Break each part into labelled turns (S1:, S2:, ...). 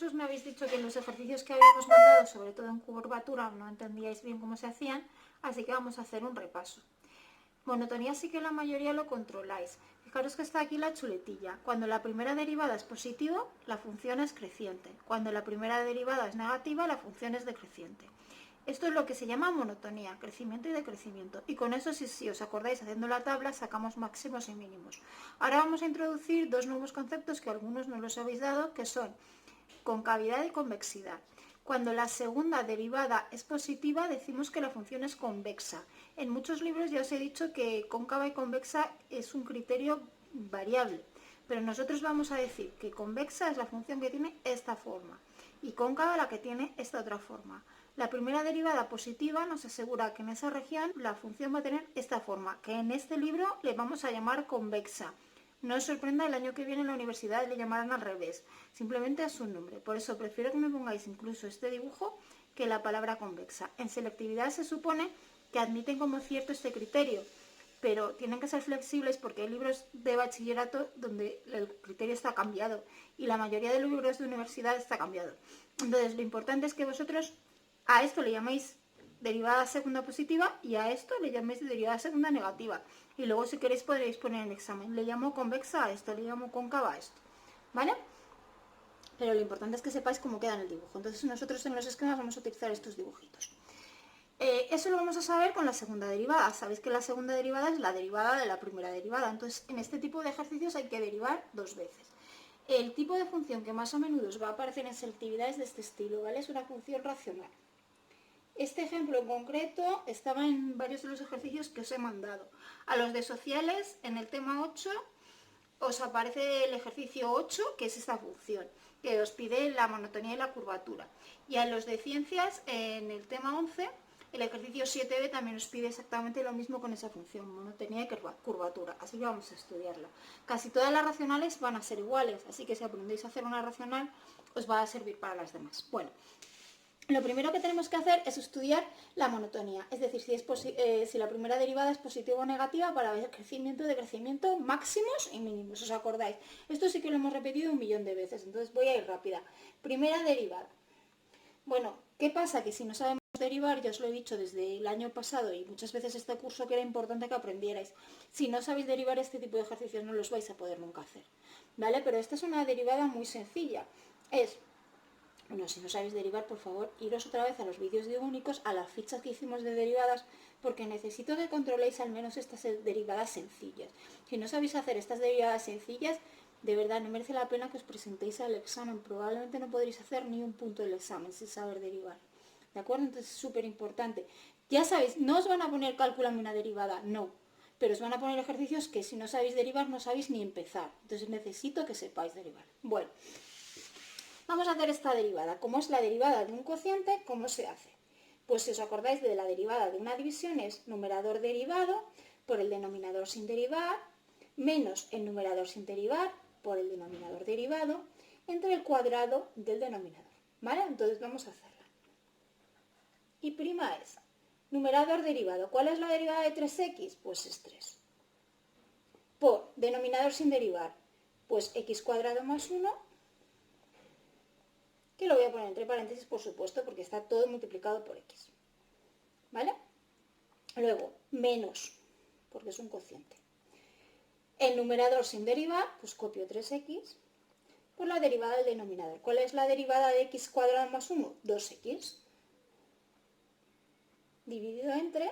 S1: vosotros me habéis dicho que los ejercicios que habíamos mandado, sobre todo en curvatura, no entendíais bien cómo se hacían, así que vamos a hacer un repaso. Monotonía sí que la mayoría lo controláis. Fijaros que está aquí la chuletilla. Cuando la primera derivada es positiva, la función es creciente. Cuando la primera derivada es negativa, la función es decreciente. Esto es lo que se llama monotonía, crecimiento y decrecimiento. Y con eso, si os acordáis, haciendo la tabla, sacamos máximos y mínimos. Ahora vamos a introducir dos nuevos conceptos que algunos no los habéis dado, que son concavidad y convexidad. Cuando la segunda derivada es positiva, decimos que la función es convexa. En muchos libros ya os he dicho que cóncava y convexa es un criterio variable, pero nosotros vamos a decir que convexa es la función que tiene esta forma y cóncava la que tiene esta otra forma. La primera derivada positiva nos asegura que en esa región la función va a tener esta forma, que en este libro le vamos a llamar convexa. No os sorprenda, el año que viene en la universidad le llamarán al revés, simplemente es un nombre. Por eso prefiero que me pongáis incluso este dibujo que la palabra convexa. En selectividad se supone que admiten como cierto este criterio, pero tienen que ser flexibles porque hay libros de bachillerato donde el criterio está cambiado y la mayoría de los libros de universidad está cambiado. Entonces lo importante es que vosotros a esto le llaméis derivada segunda positiva y a esto le llaméis derivada segunda negativa. Y luego si queréis podréis poner en el examen. Le llamo convexa a esto, le llamo cóncava a esto. ¿Vale? Pero lo importante es que sepáis cómo queda en el dibujo. Entonces nosotros en los esquemas vamos a utilizar estos dibujitos. Eso lo vamos a saber con la segunda derivada. Sabéis que la segunda derivada es la derivada de la primera derivada. Entonces en este tipo de ejercicios hay que derivar dos veces. El tipo de función que más a menudo os va a aparecer en selectividad es de este estilo, ¿vale? Es una función racional. Este ejemplo en concreto estaba en varios de los ejercicios que os he mandado. A los de sociales, en el tema 8, os aparece el ejercicio 8, que es esta función, que os pide la monotonía y la curvatura. Y a los de ciencias, en el tema 11, el ejercicio 7b también os pide exactamente lo mismo con esa función, monotonía y curvatura. Así que vamos a estudiarla. Casi todas las racionales van a ser iguales, así que si aprendéis a hacer una racional, os va a servir para las demás. Bueno. Lo primero que tenemos que hacer es estudiar la monotonía, es decir, si la primera derivada es positiva o negativa para ver crecimiento, decrecimiento, máximos y mínimos, ¿os acordáis? Esto sí que lo hemos repetido 1.000.000 de veces, entonces voy a ir rápida. Primera derivada. Bueno, ¿qué pasa? Que si no sabemos derivar, ya os lo he dicho desde el año pasado y muchas veces este curso que era importante que aprendierais. Si no sabéis derivar este tipo de ejercicios no los vais a poder nunca hacer, ¿vale? Pero esta es una derivada muy sencilla. Bueno, si no sabéis derivar, por favor, iros otra vez a los vídeos de únicos, a las fichas que hicimos de derivadas, porque necesito que controléis al menos estas derivadas sencillas. Si no sabéis hacer estas derivadas sencillas, de verdad no merece la pena que os presentéis al examen. Probablemente no podréis hacer ni un punto del examen sin saber derivar. ¿De acuerdo? Entonces es súper importante. Ya sabéis, no os van a poner cálculame una derivada, no. Pero os van a poner ejercicios que si no sabéis derivar no sabéis ni empezar. Entonces necesito que sepáis derivar. Bueno. Vamos a hacer esta derivada. ¿Cómo es la derivada de un cociente? ¿Cómo se hace? Pues si os acordáis de la derivada de una división es numerador derivado por el denominador sin derivar, menos el numerador sin derivar por el denominador derivado, entre el cuadrado del denominador. ¿Vale? Entonces vamos a hacerla. Y prima es numerador derivado. ¿Cuál es la derivada de 3x? Pues es 3. Por denominador sin derivar, pues x cuadrado más 1, que lo voy a poner entre paréntesis, por supuesto, porque está todo multiplicado por x. ¿Vale? Luego, menos, porque es un cociente. El numerador sin derivar, pues copio 3x por la derivada del denominador. ¿Cuál es la derivada de x cuadrado más 1? 2x. Dividido entre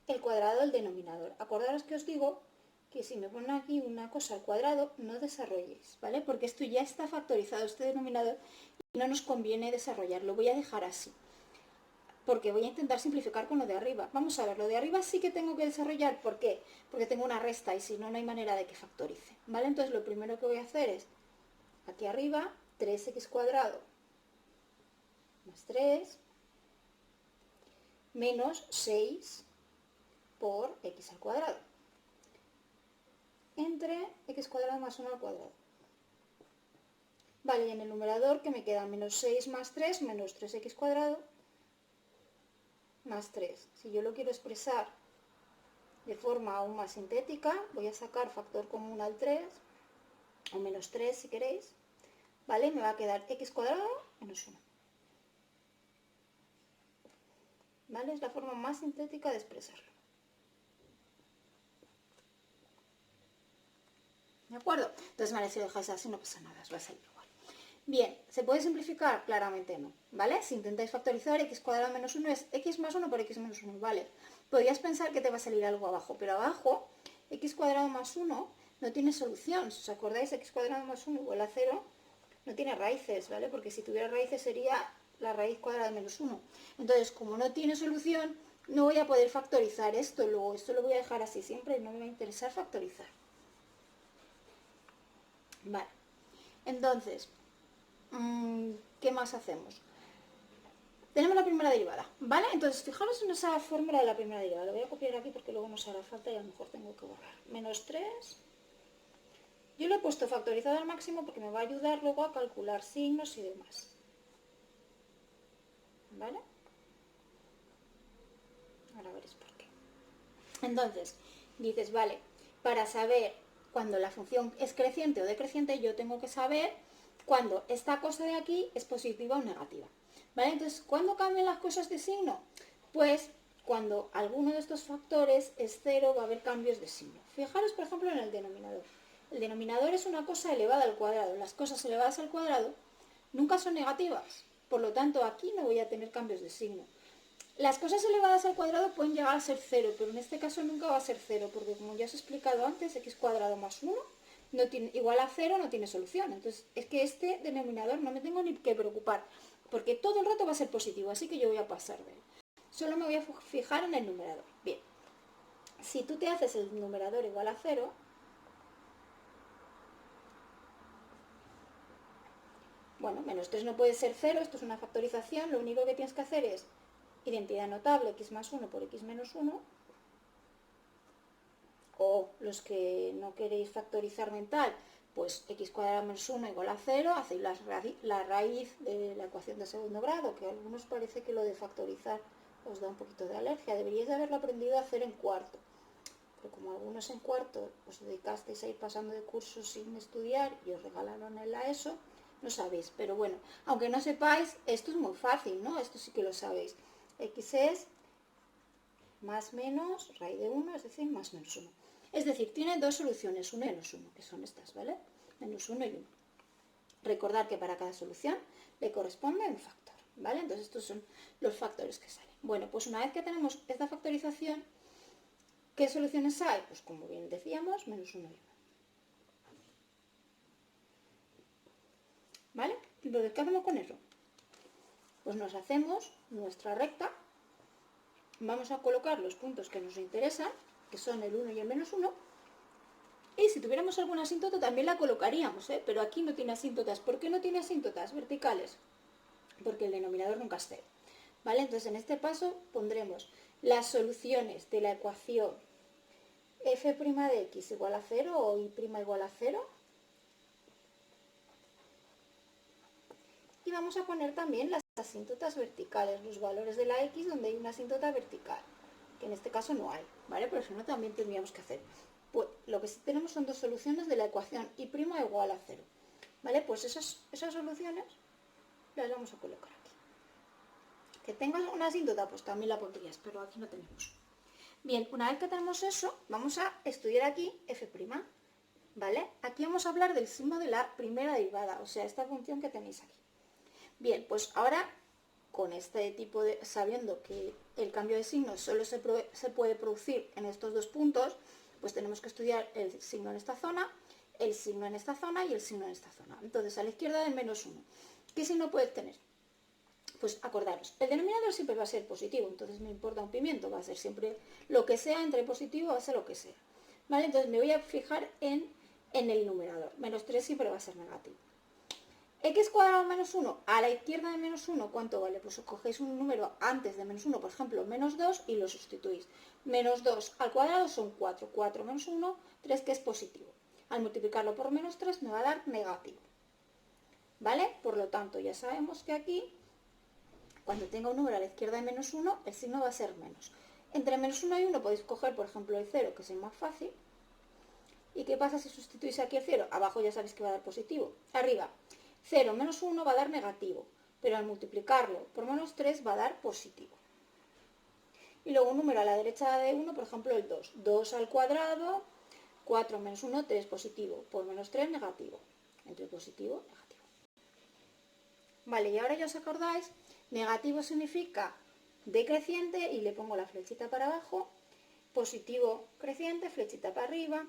S1: el cuadrado del denominador. Acordaros que os digo que si me ponen aquí una cosa al cuadrado, no desarrolléis, ¿vale? Porque esto ya está factorizado, este denominador, y no nos conviene desarrollarlo. Voy a dejar así, porque voy a intentar simplificar con lo de arriba. Vamos a ver, lo de arriba sí que tengo que desarrollar. ¿Por qué? Porque tengo una resta y si no, no hay manera de que factorice, ¿vale? Entonces lo primero que voy a hacer es, aquí arriba, 3x cuadrado más 3 menos 6 por x al cuadrado entre x cuadrado más 1 al cuadrado. Vale, y en el numerador que me queda menos 6 más 3 menos 3x cuadrado más 3. Si yo lo quiero expresar de forma aún más sintética, voy a sacar factor común al 3, o menos 3 si queréis, ¿vale? Me va a quedar x cuadrado menos 1. ¿Vale? Es la forma más sintética de expresarlo. ¿De acuerdo? Entonces, vale, si lo dejáis así no pasa nada, os va a salir igual. Bien, ¿se puede simplificar? Claramente no, ¿vale? Si intentáis factorizar x cuadrado menos 1 es x más 1 por x menos 1, ¿vale? Podrías pensar que te va a salir algo abajo, pero abajo x cuadrado más 1 no tiene solución. Si os acordáis, x cuadrado más 1 igual a 0 no tiene raíces, ¿vale? Porque si tuviera raíces sería la raíz cuadrada de menos 1. Entonces, como no tiene solución, no voy a poder factorizar esto. Luego, esto lo voy a dejar así siempre, no me va a interesar factorizar. Vale. Entonces, ¿qué más hacemos? Tenemos la primera derivada, ¿vale? Entonces, fijaros en esa fórmula de la primera derivada. Lo voy a copiar aquí porque luego nos hará falta y a lo mejor tengo que borrar. Menos 3. Yo lo he puesto factorizado al máximo porque me va a ayudar luego a calcular signos y demás. ¿Vale? Ahora veréis por qué. Entonces, dices, vale, para saber cuando la función es creciente o decreciente, yo tengo que saber cuando esta cosa de aquí es positiva o negativa. ¿Vale? Entonces, ¿cuándo cambian las cosas de signo? Pues cuando alguno de estos factores es 0 va a haber cambios de signo. Fijaros, por ejemplo, en el denominador. El denominador es una cosa elevada al cuadrado. Las cosas elevadas al cuadrado nunca son negativas. Por lo tanto, aquí no voy a tener cambios de signo. Las cosas elevadas al cuadrado pueden llegar a ser 0, pero en este caso nunca va a ser 0, porque como ya os he explicado antes, x cuadrado más 1 no tiene, igual a 0 no tiene solución. Entonces, es que este denominador no me tengo ni que preocupar, porque todo el rato va a ser positivo, así que yo voy a pasar de él. Solo me voy a fijar en el numerador. Bien, si tú te haces el numerador igual a 0, bueno, menos 3 no puede ser 0, esto es una factorización, lo único que tienes que hacer es identidad notable, x más 1 por x menos 1, o los que no queréis factorizar mental, pues x cuadrado menos 1 igual a 0, hacéis la raíz de la ecuación de segundo grado, que a algunos parece que lo de factorizar os da un poquito de alergia, deberíais de haberlo aprendido a hacer en cuarto, pero como algunos en cuarto os dedicasteis a ir pasando de cursos sin estudiar y os regalaron el ESO, no sabéis, pero bueno, aunque no sepáis, esto es muy fácil, ¿no? Esto sí que lo sabéis. X es más menos raíz de 1, es decir, más menos 1. Es decir, tiene dos soluciones, 1 y menos 1, que son estas, ¿vale? Menos 1 y 1. Recordad que para cada solución le corresponde un factor, ¿vale? Entonces estos son los factores que salen. Bueno, pues una vez que tenemos esta factorización, ¿qué soluciones hay? Pues como bien decíamos, menos 1 y 1. ¿Vale? Entonces, ¿qué hacemos con eso? Pues nos hacemos nuestra recta, vamos a colocar los puntos que nos interesan, que son el 1 y el menos 1, y si tuviéramos alguna asíntota también la colocaríamos, ¿eh? Pero aquí no tiene asíntotas. ¿Por qué no tiene asíntotas verticales? Porque el denominador nunca es 0. ¿Vale? Entonces en este paso pondremos las soluciones de la ecuación f' de x igual a 0 o y' igual a 0. Y vamos a poner también las asíntotas verticales, los valores de la x donde hay una asíntota vertical, que en este caso no hay, ¿vale? Pero si no también tendríamos que hacer. Pues lo que sí tenemos son dos soluciones de la ecuación y' igual a 0. ¿Vale? Pues esas soluciones las vamos a colocar aquí. Que tengas una asíntota, pues también la pondrías, pero aquí no tenemos. Bien, una vez que tenemos eso, vamos a estudiar aquí f', ¿vale? Aquí vamos a hablar del signo de la primera derivada, o sea, esta función que tenéis aquí. Bien, pues ahora, con este tipo de, sabiendo que el cambio de signo solo se puede producir en estos dos puntos, pues tenemos que estudiar el signo en esta zona, el signo en esta zona y el signo en esta zona. Entonces, a la izquierda del menos 1, ¿qué signo puede tener? Pues acordaros, el denominador siempre va a ser positivo, entonces me importa un pimiento, va a ser siempre lo que sea entre positivo, va a ser lo que sea. ¿Vale? Entonces me voy a fijar en el numerador, menos 3 siempre va a ser negativo. X cuadrado menos 1, a la izquierda de menos 1, ¿cuánto vale? Pues cogéis un número antes de menos 1, por ejemplo, menos 2, y lo sustituís. Menos 2 al cuadrado son 4, 4 menos 1, 3 que es positivo. Al multiplicarlo por menos 3 me va a dar negativo. ¿Vale? Por lo tanto, ya sabemos que aquí, cuando tenga un número a la izquierda de menos 1, el signo va a ser menos. Entre menos 1 y 1 podéis coger, por ejemplo, el 0, que es el más fácil. ¿Y qué pasa si sustituís aquí el 0? Abajo ya sabéis que va a dar positivo. Arriba, 0 menos 1 va a dar negativo, pero al multiplicarlo por menos 3 va a dar positivo. Y luego un número a la derecha de 1, por ejemplo el 2. 2 al cuadrado, 4 menos 1, 3 positivo, por menos 3 negativo. Entre positivo y negativo. Vale, y ahora ya os acordáis, negativo significa decreciente y le pongo la flechita para abajo, positivo creciente, flechita para arriba,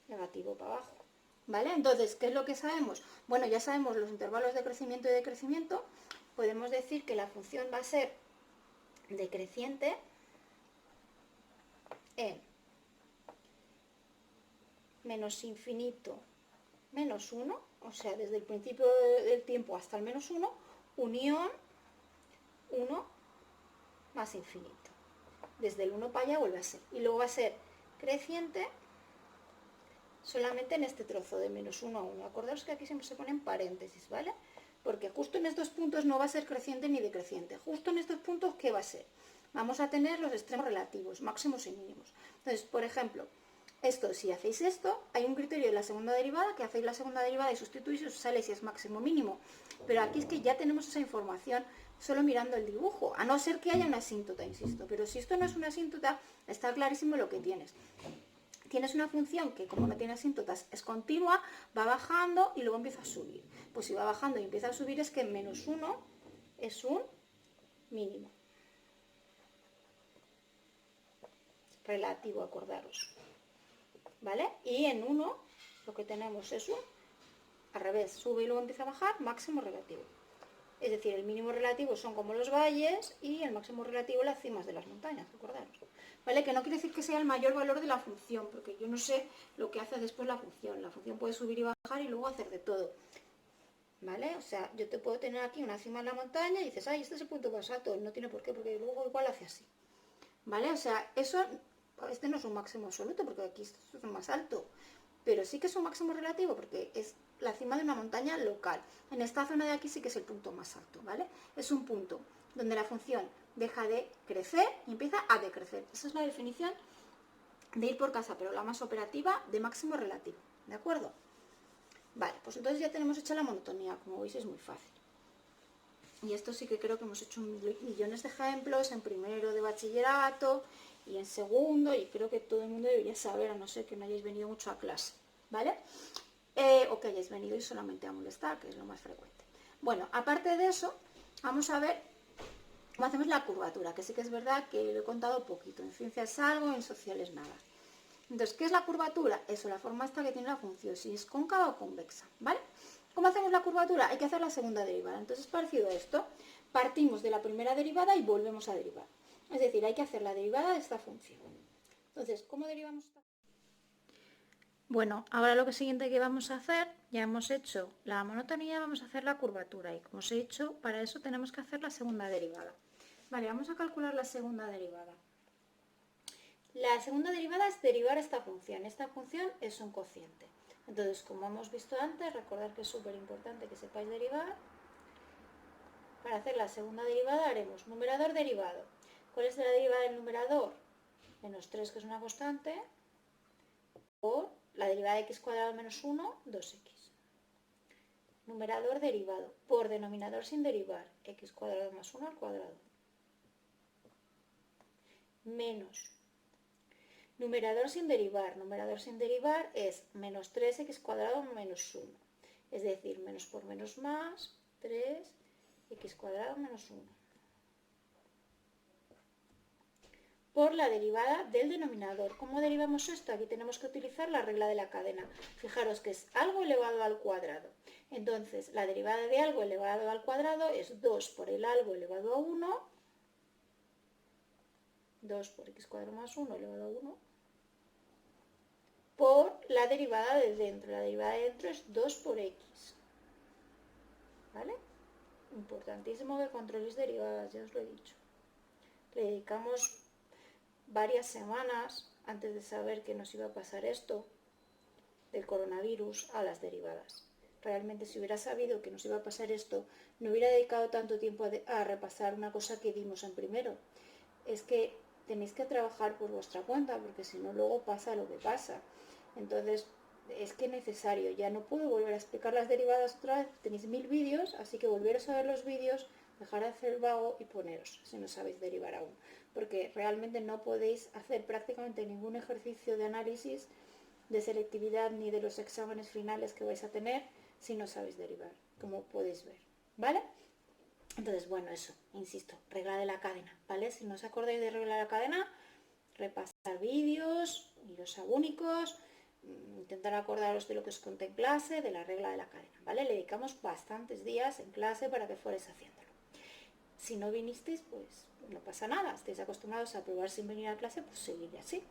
S1: negativo para abajo. ¿Vale? Entonces, ¿qué es lo que sabemos? Bueno, ya sabemos los intervalos de crecimiento y decrecimiento. Podemos decir que la función va a ser decreciente en menos infinito menos 1, o sea, desde el principio del tiempo hasta el menos 1, unión 1 más infinito. Desde el 1 para allá vuelve a ser. Y luego va a ser creciente solamente en este trozo de menos 1 a 1. Acordaos que aquí siempre se ponen paréntesis, ¿vale? Porque justo en estos puntos no va a ser creciente ni decreciente. Justo en estos puntos, ¿qué va a ser? Vamos a tener los extremos relativos, máximos y mínimos. Entonces, por ejemplo, esto, si hacéis esto, hay un criterio de la segunda derivada, que hacéis la segunda derivada y sustituís y os sale si es máximo o mínimo. Pero aquí es que ya tenemos esa información solo mirando el dibujo, a no ser que haya una asíntota, insisto. Pero si esto no es una asíntota, está clarísimo lo que tienes. Tienes una función que, como no tiene asíntotas, es continua, va bajando y luego empieza a subir. Pues si va bajando y empieza a subir es que menos 1 es un mínimo. Relativo, acordaros. ¿Vale? Y en 1 lo que tenemos es un, al revés, sube y luego empieza a bajar, máximo relativo. Es decir, el mínimo relativo son como los valles y el máximo relativo las cimas de las montañas, acordaros. ¿Vale? Que no quiere decir que sea el mayor valor de la función, porque yo no sé lo que hace después la función. La función puede subir y bajar y luego hacer de todo. ¿Vale? O sea, yo te puedo tener aquí una cima en la montaña y dices, ay, este es el punto más alto. No tiene por qué, porque luego igual hace así. ¿Vale? O sea, eso, este no es un máximo absoluto, porque aquí esto es más alto. Pero sí que es un máximo relativo, porque es la cima de una montaña local. En esta zona de aquí sí que es el punto más alto, ¿vale? Es un punto donde la función deja de crecer y empieza a decrecer. Esa es la definición de ir por casa, pero la más operativa de máximo relativo, ¿de acuerdo? Vale, pues entonces ya tenemos hecha la monotonía, como veis es muy fácil. Y esto sí que creo que hemos hecho millones de ejemplos en primero de bachillerato y en segundo, y creo que todo el mundo debería saber, a no ser que no hayáis venido mucho a clase, ¿vale? O que hayáis venido y solamente a molestar, que es lo más frecuente. Bueno, aparte de eso, vamos a ver cómo hacemos la curvatura, que sí que es verdad que lo he contado poquito. En ciencias algo, en sociales nada. Entonces, ¿qué es la curvatura? Eso, la forma esta que tiene la función, si es cóncava o convexa, ¿vale? ¿Cómo hacemos la curvatura? Hay que hacer la segunda derivada. Entonces, parecido a esto, partimos de la primera derivada y volvemos a derivar. Es decir, hay que hacer la derivada de esta función. Entonces, ¿cómo derivamos esta función? Bueno, ahora lo siguiente que vamos a hacer, ya hemos hecho la monotonía, vamos a hacer la curvatura. Y como os he dicho, para eso tenemos que hacer la segunda derivada. Vale, vamos a calcular la segunda derivada. La segunda derivada es derivar esta función. Esta función es un cociente. Entonces, como hemos visto antes, recordad que es súper importante que sepáis derivar. Para hacer la segunda derivada haremos numerador derivado. ¿Cuál es la derivada del numerador? Menos 3, que es una constante, por la derivada de x cuadrado menos 1, 2x. Numerador derivado por denominador sin derivar, x cuadrado más 1 al cuadrado. Menos numerador sin derivar es menos 3x cuadrado menos 1. Es decir, menos por menos más, 3x cuadrado menos 1. Por la derivada del denominador. ¿Cómo derivamos esto? Aquí tenemos que utilizar la regla de la cadena. Fijaros que es algo elevado al cuadrado. Entonces, la derivada de algo elevado al cuadrado es 2 por el algo elevado a 1. 2 por x cuadrado más 1 elevado a 1. Por la derivada de dentro. La derivada de dentro es 2 por x. ¿Vale? Importantísimo que controléis derivadas, ya os lo he dicho. Le dedicamos varias semanas antes de saber que nos iba a pasar esto del coronavirus a las derivadas. Realmente, si hubiera sabido que nos iba a pasar esto, no hubiera dedicado tanto tiempo a repasar una cosa que dimos en primero. Es que tenéis que trabajar por vuestra cuenta, porque si no luego pasa lo que pasa. Entonces, es que necesario, ya no puedo volver a explicar las derivadas otra vez, tenéis 1000 vídeos, así que volveros a ver los vídeos, dejar de hacer el vago y poneros, si no sabéis derivar aún, porque realmente no podéis hacer prácticamente ningún ejercicio de análisis de selectividad ni de los exámenes finales que vais a tener si no sabéis derivar, como podéis ver, ¿vale? Entonces, bueno, eso, insisto, regla de la cadena, ¿vale? Si no os acordáis de regla de la cadena, repasar vídeos, iros a únicos, intentar acordaros de lo que os conté en clase, de la regla de la cadena, ¿vale? Le dedicamos bastantes días en clase para que fuerais haciéndolo. Si no vinisteis, pues no pasa nada, estáis acostumbrados a probar sin venir a clase, pues seguir así.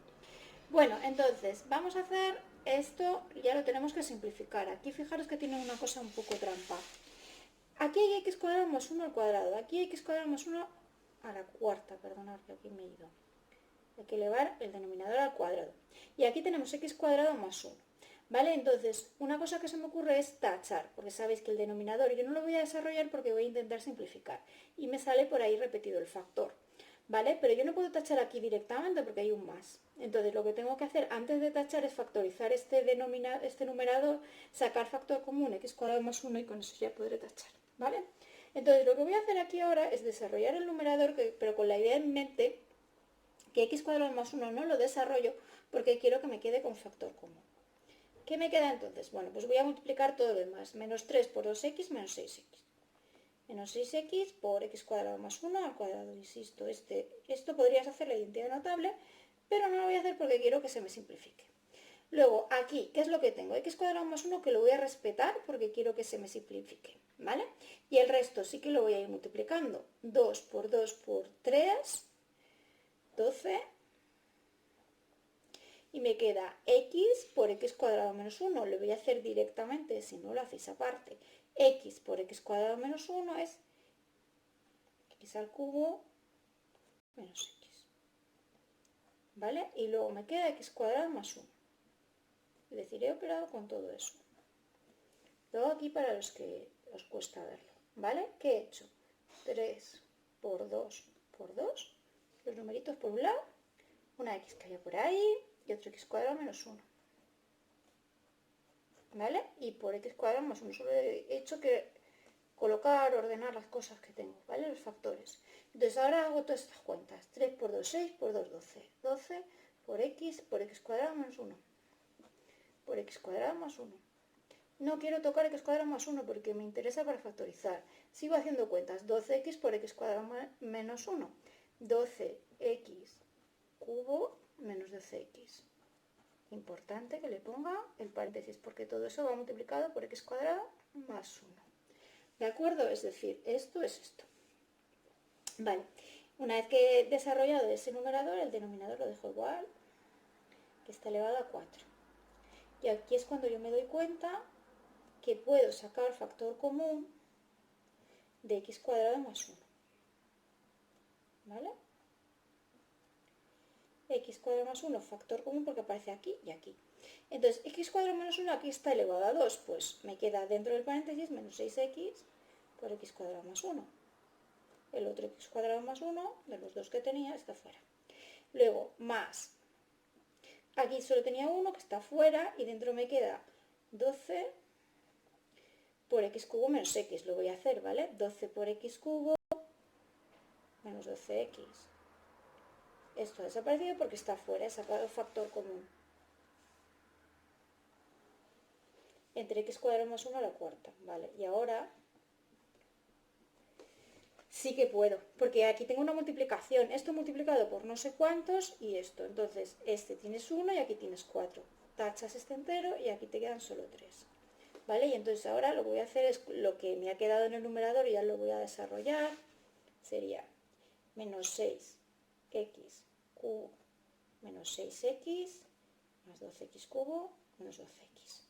S1: Bueno, entonces, vamos a hacer esto, ya lo tenemos que simplificar. Aquí fijaros que tiene una cosa un poco trampa. Aquí hay x cuadrado más 1 al cuadrado, aquí hay x cuadrado más 1 a la cuarta, perdonad que aquí me he ido. Hay que elevar el denominador al cuadrado. Y aquí tenemos x cuadrado más 1. ¿Vale? Entonces, una cosa que se me ocurre es tachar, porque sabéis que el denominador yo no lo voy a desarrollar porque voy a intentar simplificar. Y me sale por ahí repetido el factor. ¿Vale? Pero yo no puedo tachar aquí directamente porque hay un más. Entonces, lo que tengo que hacer antes de tachar es factorizar este numerador, sacar factor común x cuadrado más 1 y con eso ya podré tachar. ¿Vale? Entonces, lo que voy a hacer aquí ahora es desarrollar el numerador, pero con la idea en mente que x cuadrado más 1 no lo desarrollo porque quiero que me quede con factor común. ¿Qué me queda entonces? Bueno, pues voy a multiplicar todo lo demás. Menos 3 por 2x menos 6x. Menos 6x por x cuadrado más 1 al cuadrado. Insisto, esto podrías hacer la identidad notable, pero no lo voy a hacer porque quiero que se me simplifique. Luego, aquí, ¿qué es lo que tengo? X cuadrado más 1 que lo voy a respetar porque quiero que se me simplifique, ¿vale? Y el resto sí que lo voy a ir multiplicando. 2 por 2 por 3, 12. Y me queda x por x cuadrado menos 1. Lo voy a hacer directamente, si no lo hacéis aparte. X por x cuadrado menos 1 es x al cubo menos x. ¿Vale? Y luego me queda x cuadrado más 1. Es decir, he operado con todo eso. Luego aquí para los que os cuesta verlo. ¿Vale? ¿Qué he hecho? 3 por 2 por 2. Los numeritos por un lado. Una x que haya por ahí. Y otro x cuadrado menos 1. ¿Vale? Y por x cuadrado más 1. Solo he hecho que colocar, ordenar las cosas que tengo, ¿vale? Los factores. Entonces ahora hago todas estas cuentas. 3 por 2, 6, por 2, 12. 12 por x cuadrado menos 1. Por x cuadrado más 1. No quiero tocar x cuadrado más 1 porque me interesa para factorizar. Sigo haciendo cuentas. 12x por x cuadrado menos 1. 12x cubo menos 12x. Importante que le ponga el paréntesis porque todo eso va multiplicado por x cuadrado más 1. ¿De acuerdo? Es decir, esto es esto. Vale. Una vez que he desarrollado ese numerador, el denominador lo dejo igual, que está elevado a 4. Y aquí es cuando yo me doy cuenta que puedo sacar factor común de x cuadrado más 1. ¿Vale? X cuadrado más 1, factor común porque aparece aquí y aquí. Entonces, x cuadrado menos 1 aquí está elevado a 2, pues me queda dentro del paréntesis menos 6x por x cuadrado más 1. El otro x cuadrado más 1, de los dos que tenía, está fuera. Luego, más, aquí solo tenía 1 que está fuera y dentro me queda 12 por x cubo menos x. Lo voy a hacer, ¿vale? 12 por x cubo menos 12x. Esto ha desaparecido porque está fuera, he sacado factor común. Entre x cuadrado más 1 a la cuarta, ¿vale? Y ahora sí que puedo, porque aquí tengo una multiplicación. Esto multiplicado por no sé cuántos y esto. Entonces, este tienes 1 y aquí tienes 4. Tachas este entero y aquí te quedan solo 3. ¿Vale? Y entonces ahora lo que voy a hacer es lo que me ha quedado en el numerador y ya lo voy a desarrollar. Sería menos 6x cubo menos 6x más 12x cubo menos 12x.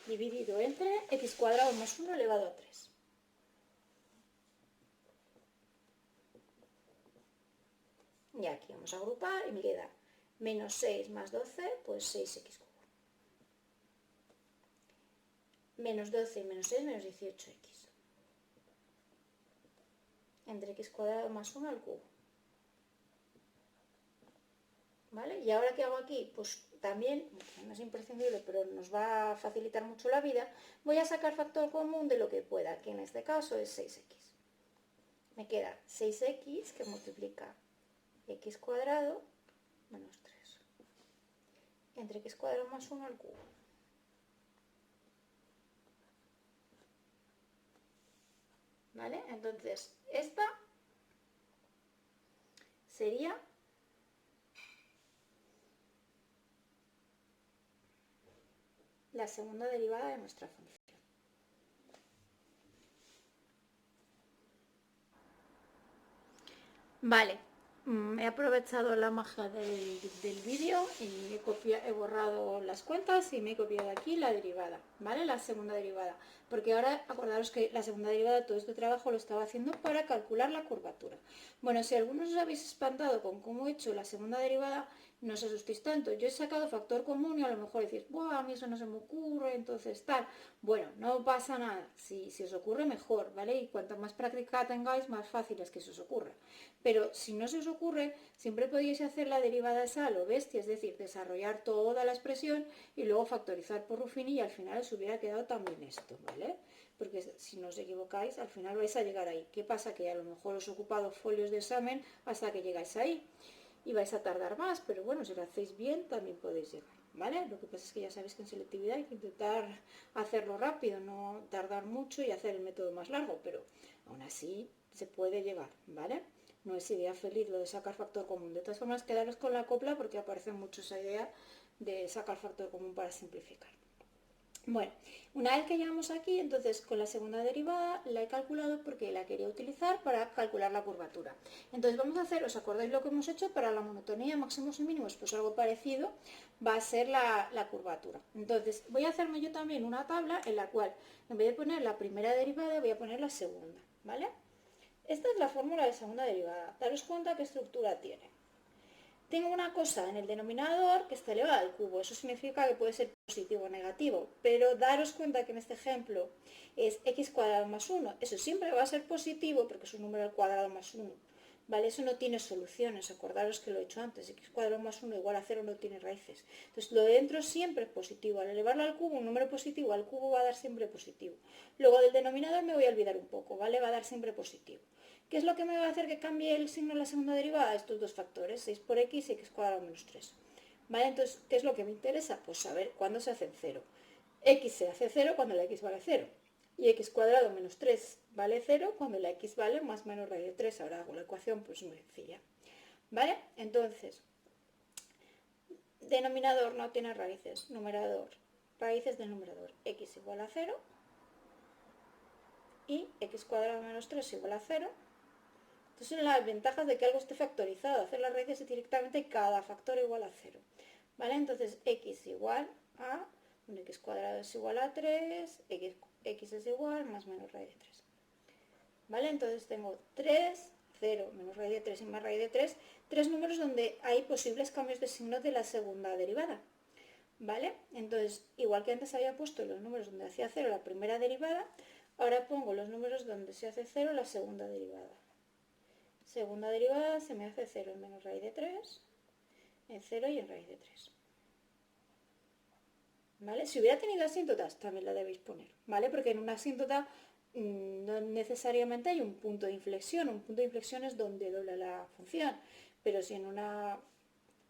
S1: Dividido entre x cuadrado más 1 elevado a 3. Y aquí vamos a agrupar y me queda menos 6 más 12, pues 6x cubo. Menos 12 y menos 6, menos 18x. Entre x cuadrado más 1 al cubo. ¿vale? Y ahora, ¿qué hago aquí? Pues también, no es imprescindible, pero nos va a facilitar mucho la vida, voy a sacar factor común de lo que pueda, que en este caso es 6x. Me queda 6x que multiplica x cuadrado menos 3 entre x cuadrado más 1 al cubo. ¿Vale? Entonces, esta sería la segunda derivada de nuestra función. Vale, he aprovechado la magia del vídeo y he borrado las cuentas y me he copiado aquí la derivada, ¿vale? La segunda derivada. Porque ahora, acordaros que la segunda derivada, todo este trabajo lo estaba haciendo para calcular la curvatura. Bueno, si algunos os habéis espantado con cómo he hecho la segunda derivada, no os asustéis tanto. Yo he sacado factor común y a lo mejor decís, ¡buah! A mí eso no se me ocurre, entonces tal. Bueno, no pasa nada. Si os ocurre, mejor, ¿vale? Y cuanto más práctica tengáis, más fácil es que se os ocurra. Pero si no se os ocurre, siempre podéis hacer la derivada esa a lo bestia, es decir, desarrollar toda la expresión y luego factorizar por Ruffini y al final os hubiera quedado también esto, ¿vale? Porque si no os equivocáis, al final vais a llegar ahí. ¿Qué pasa? Que a lo mejor os he ocupado folios de examen hasta que llegáis ahí y vais a tardar más, pero bueno, si lo hacéis bien también podéis llegar, ¿vale? Lo que pasa es que ya sabéis que en selectividad hay que intentar hacerlo rápido, no tardar mucho y hacer el método más largo, pero aún así se puede llegar, ¿vale? No es idea feliz lo de sacar factor común. De todas formas, quedaros con la copla porque aparece mucho esa idea de sacar factor común para simplificar. Bueno, una vez que llegamos aquí, entonces con la segunda derivada la he calculado porque la quería utilizar para calcular la curvatura. Entonces vamos a hacer, ¿os acordáis lo que hemos hecho para la monotonía máximos y mínimos? Pues algo parecido va a ser la curvatura. Entonces voy a hacerme yo también una tabla en la cual en vez de poner la primera derivada voy a poner la segunda, ¿vale? Esta es la fórmula de segunda derivada. Daros cuenta qué estructura tiene. Tengo una cosa en el denominador que está elevada al cubo. Eso significa que puede ser positivo o negativo. Pero daros cuenta que en este ejemplo es x cuadrado más 1. Eso siempre va a ser positivo porque es un número al cuadrado más 1. ¿Vale? Eso no tiene soluciones. Acordaros que lo he hecho antes. X cuadrado más 1 igual a 0 no tiene raíces. Entonces lo de dentro siempre es positivo. Al elevarlo al cubo, un número positivo al cubo va a dar siempre positivo. Luego del denominador me voy a olvidar un poco. ¿Vale? Va a dar siempre positivo. ¿Qué es lo que me va a hacer que cambie el signo en la segunda derivada? Estos dos factores, 6 por x y x cuadrado menos 3. ¿Vale? Entonces, ¿qué es lo que me interesa? Pues saber cuándo se hace 0. X se hace 0 cuando la x vale 0. Y x cuadrado menos 3 vale 0 cuando la x vale más menos raíz de 3. Ahora hago la ecuación pues muy sencilla. ¿Vale? Entonces, denominador no tiene raíces. Numerador, raíces del numerador. X igual a 0 y x cuadrado menos 3 igual a 0. Estas son las ventajas de que algo esté factorizado. Hacer las raíces directamente cada factor igual a 0. ¿Vale? Entonces x igual a, x cuadrado es igual a 3, x es igual más menos raíz de 3. ¿Vale? Entonces tengo 3, 0, menos raíz de 3 y más raíz de 3, tres números donde hay posibles cambios de signo de la segunda derivada. ¿Vale? Entonces, igual que antes había puesto los números donde hacía 0 la primera derivada, ahora pongo los números donde se hace 0 la segunda derivada. Segunda derivada se me hace 0 en menos raíz de 3, en 0 y en raíz de 3. ¿Vale? Si hubiera tenido asíntotas, también la debéis poner, ¿vale? Porque en una asíntota no necesariamente hay un punto de inflexión. Un punto de inflexión es donde dobla la función. Pero si en una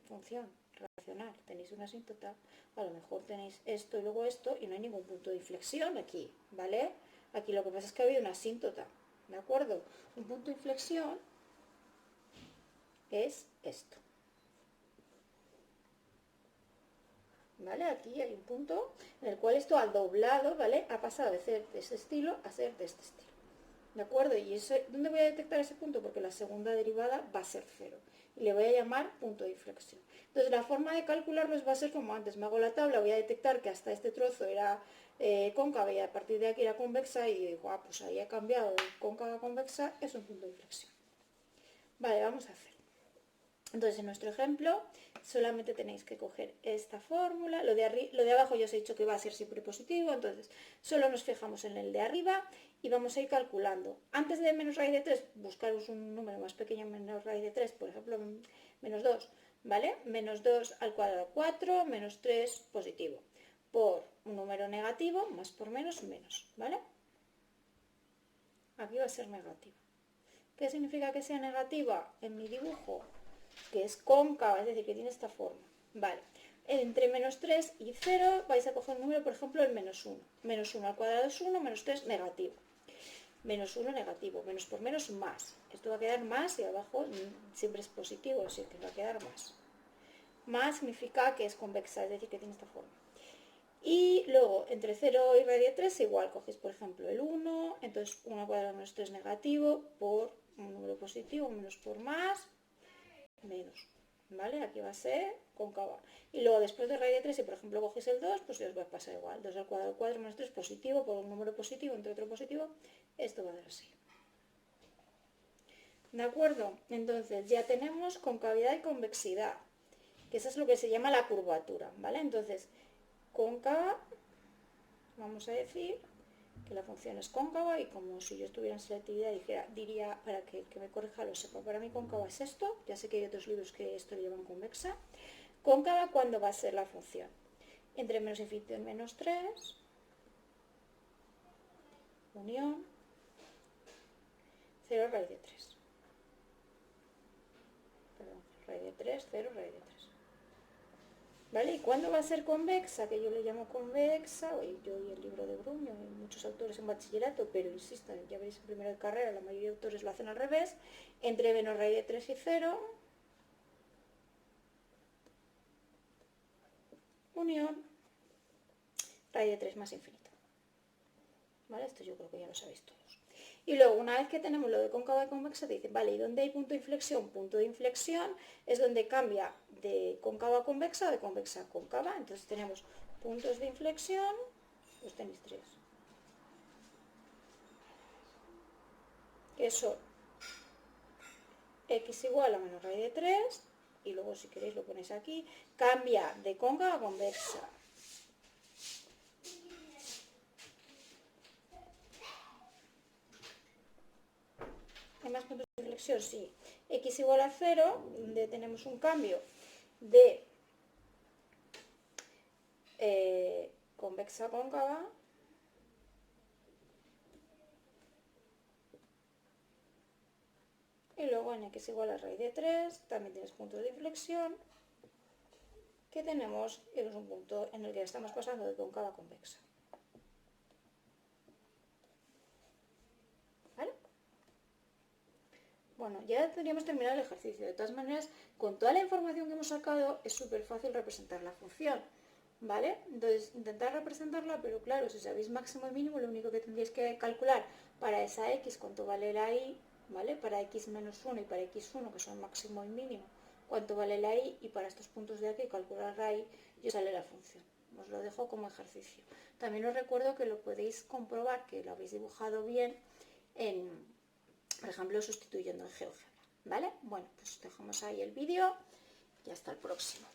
S1: función racional tenéis una asíntota, a lo mejor tenéis esto y luego esto y no hay ningún punto de inflexión aquí, ¿vale? Aquí lo que pasa es que ha habido una asíntota, ¿de acuerdo? Un punto de inflexión es esto. ¿Vale? Aquí hay un punto en el cual esto al doblado, ¿vale? Ha pasado de ser de este estilo a ser de este estilo. ¿De acuerdo? ¿Y eso, dónde voy a detectar ese punto? Porque la segunda derivada va a ser 0. Y le voy a llamar punto de inflexión. Entonces la forma de calcularlos va a ser como antes. Me hago la tabla, voy a detectar que hasta este trozo era cóncava y a partir de aquí era convexa y digo, ah, pues ahí ha cambiado de cóncava a convexa, es un punto de inflexión. Vale, vamos a hacer. Entonces, en nuestro ejemplo, solamente tenéis que coger esta fórmula. Lo de abajo ya os he dicho que va a ser siempre positivo, entonces solo nos fijamos en el de arriba y vamos a ir calculando. Antes de menos raíz de 3, buscaros un número más pequeño menos raíz de 3, por ejemplo, menos 2. ¿vale? Menos 2 al cuadrado 4, menos 3 positivo, por un número negativo, más por menos, menos, ¿vale? Aquí va a ser negativa. ¿Qué significa que sea negativa? En mi dibujo, que es cóncava, es decir, que tiene esta forma, ¿vale? Entre menos 3 y 0 vais a coger un número, por ejemplo, el menos 1. Menos 1 al cuadrado es 1, menos 3 negativo. Menos 1 negativo, menos por menos más. Esto va a quedar más y abajo siempre es positivo, así que va a quedar más. Más significa que es convexa, es decir, que tiene esta forma. Y luego, entre 0 y raíz de 3, igual, cogéis, por ejemplo, el 1, entonces 1 al cuadrado menos 3 negativo, por un número positivo, menos por más, menos. ¿Vale? Aquí va a ser cóncava. Y luego, después de raíz de 3, si por ejemplo cogéis el 2, pues os va a pasar igual. 2 al cuadrado 4 menos 3 positivo, por un número positivo, entre otro positivo, esto va a dar así. ¿De acuerdo? Entonces, ya tenemos concavidad y convexidad, que eso es lo que se llama la curvatura, ¿vale? Entonces, cóncava, vamos a decir que la función es cóncava y como si yo estuviera en selectividad diría, para que el que me corrija lo sepa, para mí cóncava es esto, ya sé que hay otros libros que esto lo llevan convexa. Cóncava, ¿cuándo va a ser la función? Entre menos infinito y menos 3, unión, 0 raíz de 3. Perdón, raíz de 3, 0 raíz de 3. ¿Vale? ¿Y cuándo va a ser convexa? Que yo le llamo convexa, yo y el libro de Bruño, y muchos autores en bachillerato, pero insisto, ya veréis en primero de carrera, la mayoría de autores lo hacen al revés, entre menos raíz de 3 y 0, unión, raíz de 3 más infinito. ¿Vale? Esto yo creo que ya lo sabéis todos. Y luego, una vez que tenemos lo de cóncava y convexa, te dicen, vale, ¿y dónde hay punto de inflexión? Punto de inflexión es donde cambia de cóncava a convexa o de convexa a cóncava. Entonces tenemos puntos de inflexión, pues tenéis 3. Que son x igual a menos raíz de 3, y luego si queréis lo ponéis aquí, cambia de cóncava a convexa. ¿Hay más puntos de inflexión? Sí. X igual a 0, donde tenemos un cambio de convexa a cóncava. Y luego en x igual a raíz de 3, también tienes puntos de inflexión, que tenemos, es un punto en el que estamos pasando de cóncava a convexa. ¿Vale? Bueno, ya tendríamos terminado el ejercicio. De todas maneras, con toda la información que hemos sacado, es súper fácil representar la función. ¿Vale? Entonces, intentar representarla, pero claro, si sabéis máximo y mínimo, lo único que tendríais que calcular para esa x, cuánto vale la y, ¿vale? Para x menos 1 y para x1, que son máximo y mínimo, cuánto vale la y, y para estos puntos de aquí, calcular la y, y os sale la función. Os lo dejo como ejercicio. También os recuerdo que lo podéis comprobar, que lo habéis dibujado bien, por ejemplo, sustituyendo en GeoGebra. ¿Vale? Bueno, pues dejamos ahí el vídeo y hasta el próximo.